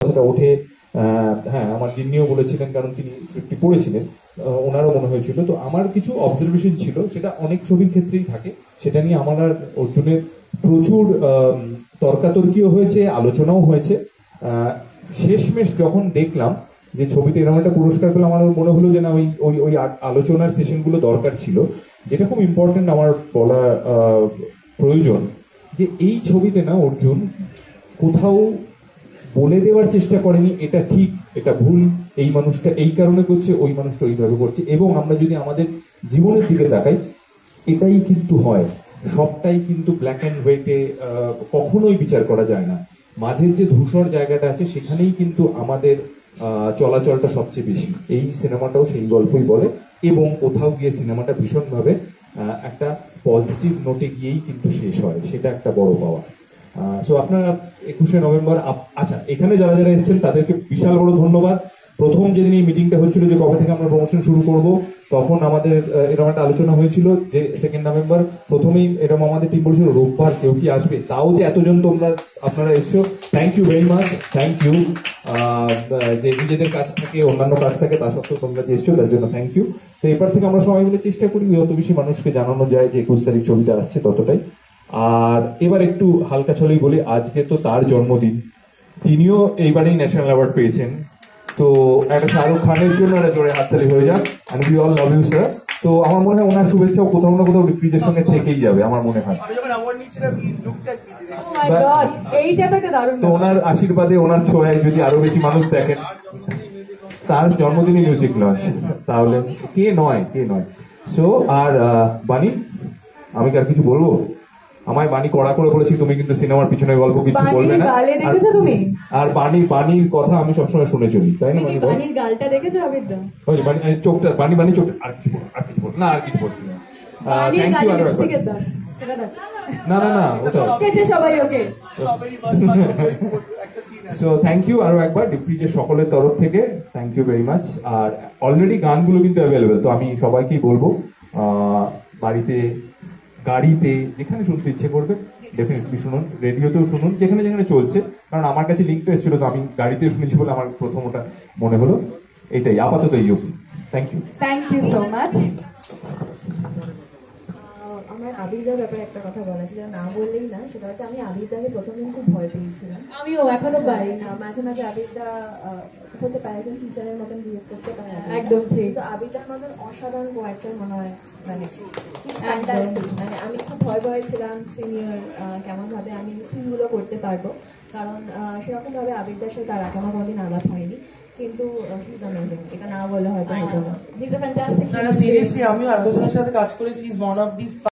কথাটা ওঠে। হ্যাঁ, আমার যিনিও বলেছিলেন, কারণ তিনি স্ক্রিপ্টটি পড়েছিলেন, ওনারও মনে হয়েছিল। তো আমার কিছু অবজারভেশন ছিল, সেটা অনেক ছবির ক্ষেত্রেই থাকে। সেটা নিয়ে আমার আর অর্জুনের প্রচুর তর্কাতর্কিও হয়েছে, আলোচনাও হয়েছে। শেষমেশ যখন দেখলাম যে ছবিটা এরকম একটা পুরস্কার পেল, আমার মনে হলো যে না, ওই ওই ওই আলোচনার সেশনগুলো দরকার ছিল। যেটা খুব ইম্পর্টেন্ট আমার বলা প্রয়োজন, যে এই ছবিতে না অর্জুন কোথাও বলে দেওয়ার চেষ্টা করেনি এটা ঠিক, এটা ভুল, এই মানুষটা এই কারণে করছে, ওই মানুষটা ওইভাবে করছে। এবং আমরা যদি আমাদের জীবনের দিকে তাকাই, এটাই কিন্তু হয়, সবটাই কিন্তু ব্ল্যাক অ্যান্ড হোয়াইটে কখনোই বিচার করা যায় না। মাঝের যে ধূসর জায়গাটা আছে সেখানেই কিন্তু আমাদের চলাচলটা সবচেয়ে বেশি। এই সিনেমাটাও সেই গল্পই বলে, এবং কোথাও গিয়ে সিনেমাটা ভীষণভাবে একটা পজিটিভ নোটে গিয়েই কিন্তু শেষ হয়, সেটা একটা বড় পাওয়া। সো আপনারা 21শে নভেম্বর, আচ্ছা, এখানে যারা যারা এসেছেন তাদেরকে বিশাল বড় ধন্যবাদ। প্রথম যেদিন এই মিটিংটা হচ্ছিল যে কবে থেকে আমরা প্রমোশন শুরু করব, তখন আমাদের এরকম একটা আলোচনা হয়েছিল যে 2 নভেম্বর। প্রথমেই এরকম আমাদের টিম বলেছিল রোববার কেউ কি আসবে, তাও যে এতজন আপনারা এসছো, thank you very much, thank you. যে নিজেদের কাজ থাকে, অন্যান্য কাজ থাকে, তা সত্ত্বেও তোমরা যে এসছো তার জন্য থ্যাংক ইউ। তো এরপর থেকে আমরা সবাই মিলে চেষ্টা করি যত বেশি মানুষকে জানানো যায় যে 21 তারিখ ছবিটা আসছে ততটাই। আর এবার একটু হালকা ছলেই বলি, আজকে তো তার জন্মদিন, তিনিও এইবারেই ন্যাশনাল অ্যাওয়ার্ড পেয়েছেন। তো একটা শাহরুখ খানের জন্য একটা জোরে হাততালি হয়ে যাক, and we all love you sir. তো আমার মনে হয় ওনার শুভেচ্ছাও কোথাও না কোথাও ডিফ্রিজের সঙ্গে থেকেই যাবে, আমার মনে হয়। তো ওনার আশীর্বাদে, ওনার ছোঁয়ায় যদি আরো বেশি মানুষ দেখেন, তার জন্মদিনে মিউজিক লঞ্চ, তাহলে কে নয়, কে নয়। সো আর বানি, আমি কি আর কিছু বলবো? আমায় বানি কড়া করে বলেছি তুমি কিন্তু সিনেমার পিছনে গল্প কিছু বলবে না। আর বানির কথা আমি সবসময় শুনে চলি, তাই না? বানির গালটা দেখেছো আবিরদা? ওই চোখটা, বানি চোখটা, আর কিছু বল না, আর কিছু বলছি না। থ্যাংক ইউ আরো একবার। না না না, সবাই ওকে। সো থ্যাংক ইউ আরো একবার ডিপ্রিজের সকলের তরফ থেকে, থ্যাংক ইউ ভেরি মাচ। আর অলরেডি গানগুলো কিন্তু অ্যাভেলেবেল, তো আমি সবাইকেই বলবো বাড়িতে, গাড়িতে, যেখানে শুনতে ইচ্ছে করবে ডেফিনেটলি শুনুন, রেডিওতেও শুনুন, যেখানে যেখানে চলছে। কারণ আমার কাছে লিঙ্কটা এসেছিল, তো আমি গাড়িতে শুনেছি বলে আমার প্রথম ওটা মনে হলো। এটাই আপাতত এই অবধি। Thank you so much. আমার আবিরদার ব্যাপারে একটা কথা বলা ছিল, না বললেই না, সেটা হচ্ছে আমি আবিরদাকে প্রথম দিন খুব ভয় পেয়েছিলাম। আমিও এখনো পাই। মাঝে মাঝে আবিরদা হতে পারে একজন টিচারের মতন বিহেভ করতে পারে, একদম ঠিক। তো আবিরদার মতন অসাধারণ ক্যারেক্টার মনে হয়, মানে মানে আমি খুব ভয় ভয় ছিলাম সিনিয়র কেমন ভাবে আমি সিনগুলো করতে পারবো, কারণ সেরকম ভাবে আবিরদার সাথে তার এখনো কোনোদিন আলাপ হয়নি। কিন্তু হি ইজ অ্যামেজিং, এটা না বললে হয়তো হতো না। He is a fantastic. না সিরিয়াসলি আমিও এতজনের সাথে কাজ করেছি, ইজ ওয়ান অফ দি